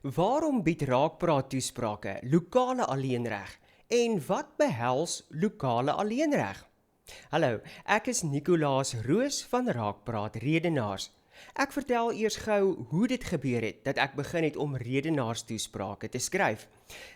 Waarom bied Raakpraat toesprake lokale alleenreg en wat behels lokale alleenreg? Hallo, ek is Nicolaas Roos van Raakpraat Redenaars. Ek vertel eers gou hoe dit gebeur het dat ek begin het om redenaars toesprake te skryf.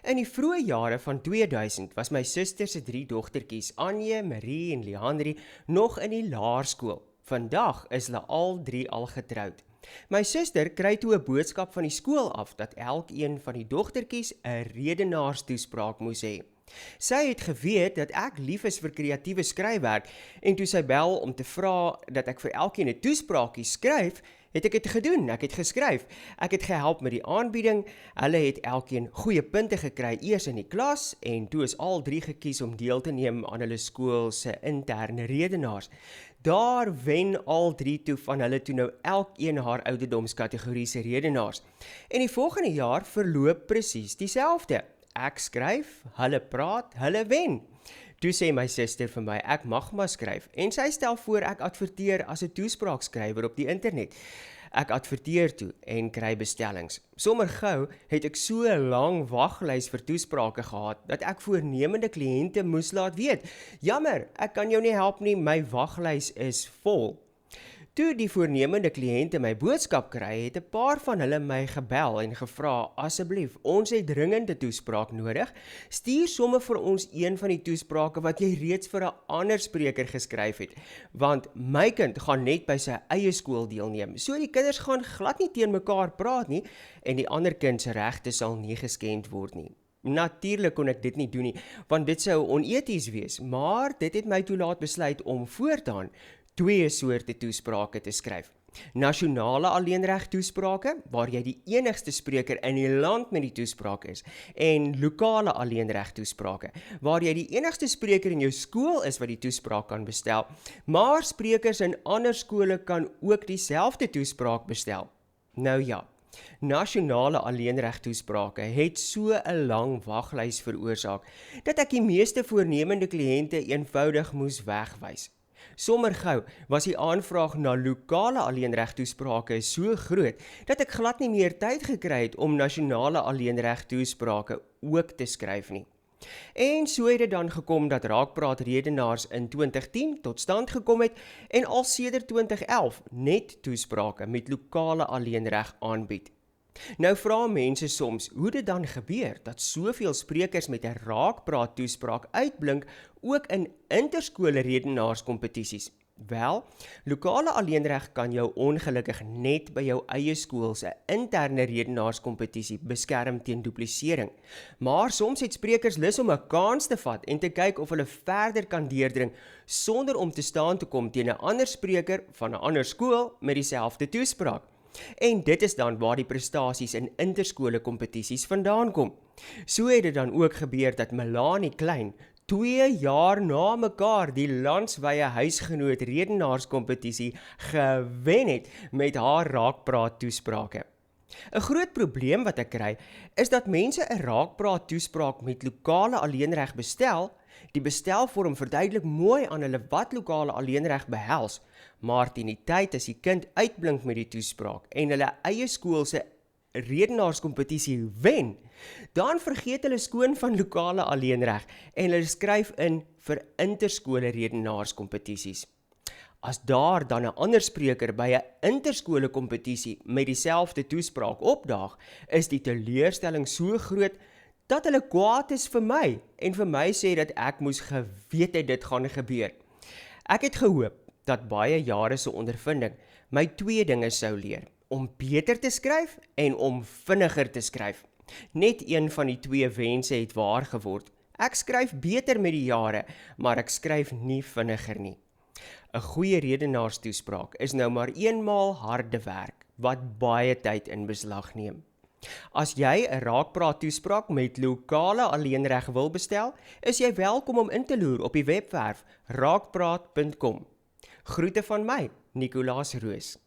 In die vroeë jare van 2000 was my suster se 3 dogtertjies, Anje, Marie en Leandrie, nog in die laerskool. Vandag is hulle al 3 al getroud. My suster kry toe 'n boodskap van die skool af dat elkeen van die dogtertjies 'n redenaarstoespraak moes hê. Sy het geweet dat ek lief is vir kreatiewe skryfwerk en toe sy bel om te vra dat ek vir elkeen 'n toespraakie skryf, het ek dit gedoen. Ek het geskryf. Ek het gehelp met die aanbieding. Hulle het elkeen goeie punte gekry eers in die klas en toe is al 3 gekies om deel te neem aan hulle skool se interne redenaars. Daar wen al 3 toe van hulle toe nou elkeen haar ouderdomskategorie se redenaars. En die volgende jaar verloop presies dieselfde. Ek skryf, hulle praat, hulle wen. Toe sê my suster vir my, ek mag maar skryf, en sy stel voor ek adverteer as 'n toespraakskrywer op die internet. Ek adverteer toe en kry bestellings. Sommer gou het ek so 'n lang waglys vir toesprake gehad, dat ek voornemende kliënte moes laat weet, jammer, ek kan jou nie help nie, my waglys is vol. Toe die voornemende kliënte my boodskap kry, het 'n paar van hulle my gebel en gevra, asseblief, ons het dringende toespraak nodig, stuur sommer vir ons een van die toesprake wat jy reeds vir 'n ander spreker geskryf het, want my kind gaan net by sy eie skool deelneem, so die kinders gaan glad nie teen mekaar praat nie, en die ander kind se regte sal nie geskend word nie. Natuurlik kon ek dit nie doen nie, want dit sou oneties wees, maar dit het my toe laat besluit om voortaan 2 soorte toesprake te skryf. Nasionale alleenreg toesprake, waar jy die enigste spreker in die land met die toespraak is, en lokale alleenreg toesprake, waar jy die enigste spreker in jou skool is wat die toespraak kan bestel, maar sprekers in ander skole kan ook dieselfde toespraak bestel. Nou ja, nasionale alleenreg toesprake het so 'n lang waglys veroorsaak, dat ek die meeste voornemende kliënte eenvoudig moes wegwys. Sommer gou was die aanvraag na lokale alleenreg toesprake so groot, dat ek glad nie meer tyd gekry het om nasionale alleenreg toesprake ook te skryf nie. En so het dit dan gekom dat Raakpraat Redenaars in 2010 tot stand gekom het en al sedert 2011 net toesprake met lokale alleenreg aanbied. Nou vra mense soms hoe dit dan gebeur dat soveel sprekers met 'n Raakpraat toespraak uitblink ook in interskole redenaarskompetisies. Wel, lokale alleenreg kan jou ongelukkig net by jou eie skool se interne redenaarskompetisie beskerm teen duplisering. Maar soms het sprekers lus om 'n kans te vat en te kyk of hulle verder kan deurdring sonder om te staan te kom teen 'n ander spreker van 'n ander skool met dieselfde toespraak. En dit is dan waar die prestasies in interskole kompetisies vandaan kom. So het dit dan ook gebeur dat Melanie Klein 2 jaar na mekaar die landswye huisgenoot redenaarskompetisie gewen het met haar Raakpraat toesprake. 'n Groot probleem wat ek kry, is dat mense 'n Raakpraat toespraak met lokale alleenreg bestel. Die bestelvorm verduidelik mooi aan hulle wat lokale alleenreg behels, maar teen die tyd as die kind uitblink met die toespraak en hulle eie skool se redenaarskompetisie wen, dan vergeet hulle skoon van lokale alleenreg en hulle skryf in vir interskole redenaarskompetisies. As daar dan 'n ander spreker by 'n interskole kompetisie met dieselfde toespraak opdaag, is die teleurstelling so groot dat hulle kwaad is vir my en vir my sê dat ek moes geweet het dit gaan gebeur. Ek het gehoop dat baie jare se ondervinding my 2 dinge sou leer, om beter te skryf en om vinniger te skryf. Net een van die 2 wense het waar geword. Ek skryf beter met die jare, maar ek skryf nie vinniger nie. 'n Goeie redenaarstoespraak is nou maar eenmaal harde werk, wat baie tyd in beslag neem. As jy 'n Raakpraat toespraak met lokale alleenreg wil bestel, is jy welkom om in te loer op die webwerf raakpraat.com. Groete van my, Nicolaas Roos.